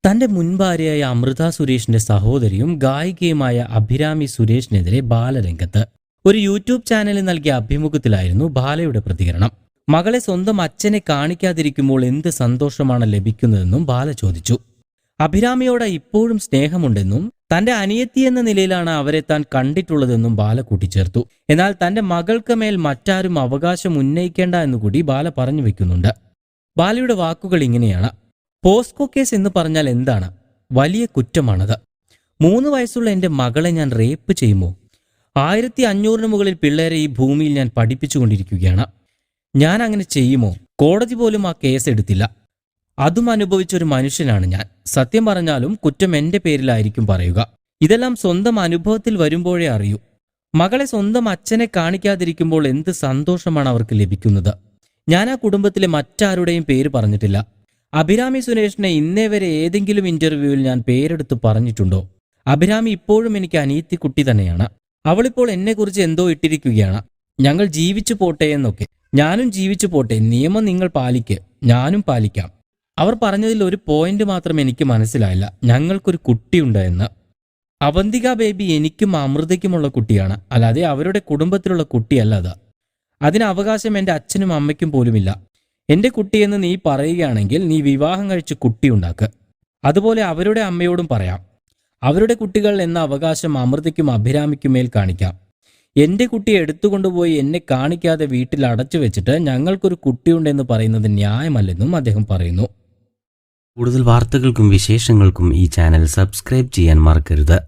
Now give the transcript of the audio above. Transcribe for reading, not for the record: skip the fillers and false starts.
തന്റെ മുൻഭാര്യയായ അമൃത സുരേഷിന്റെ സഹോദരിയും ഗായികയുമായ അഭിരാമി സുരേഷിനെതിരെ ബാലരംഗത്ത്. ഒരു യൂട്യൂബ് ചാനലിൽ നൽകിയ അഭിമുഖത്തിലായിരുന്നു ബാലയുടെ പ്രതികരണം. മകളെ സ്വന്തം അച്ഛനെ കാണിക്കാതിരിക്കുമ്പോൾ എന്ത് സന്തോഷമാണ് ലഭിക്കുന്നതെന്നും ബാല ചോദിച്ചു. അഭിരാമിയോട് ഇപ്പോഴും സ്നേഹമുണ്ടെന്നും തന്റെ അനിയത്തി എന്ന നിലയിലാണ് അവരെ താൻ കണ്ടിട്ടുള്ളതെന്നും ബാല കൂട്ടിച്ചേർത്തു. എന്നാൽ തന്റെ മകൾക്ക് മേൽ മറ്റാരും അവകാശം ഉന്നയിക്കേണ്ട എന്നുകൂടി ബാല പറഞ്ഞു വെക്കുന്നുണ്ട്. ബാലയുടെ വാക്കുകൾ ഇങ്ങനെയാണ്: പോസ്കോ കേസ് എന്ന് പറഞ്ഞാൽ എന്താണ്? വലിയ കുറ്റമാണത്. 3 വയസ്സുള്ള എന്റെ മകളെ ഞാൻ റേപ്പ് ചെയ്യുമോ? 1500 മുകളിൽ പിള്ളേരെ ഈ ഭൂമിയിൽ ഞാൻ പഠിപ്പിച്ചുകൊണ്ടിരിക്കുകയാണ്. ഞാൻ അങ്ങനെ ചെയ്യുമോ? കോടതി പോലും ആ കേസ് എടുത്തില്ല. അതും അനുഭവിച്ചൊരു മനുഷ്യനാണ് ഞാൻ. സത്യം പറഞ്ഞാലും കുറ്റം എന്റെ പേരിലായിരിക്കും പറയുക. ഇതെല്ലാം സ്വന്തം അനുഭവത്തിൽ വരുമ്പോഴേ അറിയൂ. മകളെ സ്വന്തം അച്ഛനെ കാണിക്കാതിരിക്കുമ്പോൾ എന്ത് സന്തോഷമാണ് അവർക്ക് ലഭിക്കുന്നത്. ഞാൻ ആ കുടുംബത്തിലെ മറ്റാരുടെയും പേര് പറഞ്ഞിട്ടില്ല. അഭിരാമി സുരേഷിനെ ഇന്നേ വരെ ഏതെങ്കിലും ഇന്റർവ്യൂവിൽ ഞാൻ പേരെടുത്ത് പറഞ്ഞിട്ടുണ്ടോ? അഭിരാമി ഇപ്പോഴും എനിക്ക് അനിയത്തി കുട്ടി തന്നെയാണ്. അവളിപ്പോൾ എന്നെക്കുറിച്ച് എന്തോ ഇട്ടിരിക്കുകയാണ്. ഞങ്ങൾ ജീവിച്ചു പോട്ടെ എന്നൊക്കെ. ഞാനും ജീവിച്ചു പോട്ടെ, നിയമം നിങ്ങൾ പാലിക്ക്, ഞാനും പാലിക്കാം. അവർ പറഞ്ഞതിൽ ഒരു പോയിന്റ് മാത്രം എനിക്ക് മനസ്സിലായില്ല: ഞങ്ങൾക്കൊരു കുട്ടിയുണ്ട് എന്ന്. അവന്തിക ബേബി എനിക്കും അമൃതയ്ക്കുമുള്ള കുട്ടിയാണ്, അല്ലാതെ അവരുടെ കുടുംബത്തിലുള്ള കുട്ടിയല്ല അത്. അതിന് അവകാശം എൻ്റെ അച്ഛനും അമ്മയ്ക്കും പോലുമില്ല. എൻ്റെ കുട്ടിയെന്ന് നീ പറയുകയാണെങ്കിൽ നീ വിവാഹം കഴിച്ച് കുട്ടിയുണ്ടാക്ക്. അതുപോലെ അവരുടെ അമ്മയോടും പറയാം. അവരുടെ കുട്ടികൾ എന്ന അവകാശം അമൃതയ്ക്കും അഭിരാമിക്കും മേൽ കാണിക്കാം. എൻ്റെ കുട്ടിയെ എടുത്തുകൊണ്ടുപോയി എന്നെ കാണിക്കാതെ വീട്ടിൽ അടച്ചു വെച്ചിട്ട് ഞങ്ങൾക്കൊരു കുട്ടിയുണ്ടെന്ന് പറയുന്നത് ന്യായമല്ലെന്നും അദ്ദേഹം പറയുന്നു. കൂടുതൽ വാർത്തകൾക്കും വിശേഷങ്ങൾക്കും ഈ ചാനൽ സബ്സ്ക്രൈബ് ചെയ്യാൻ മറക്കരുത്.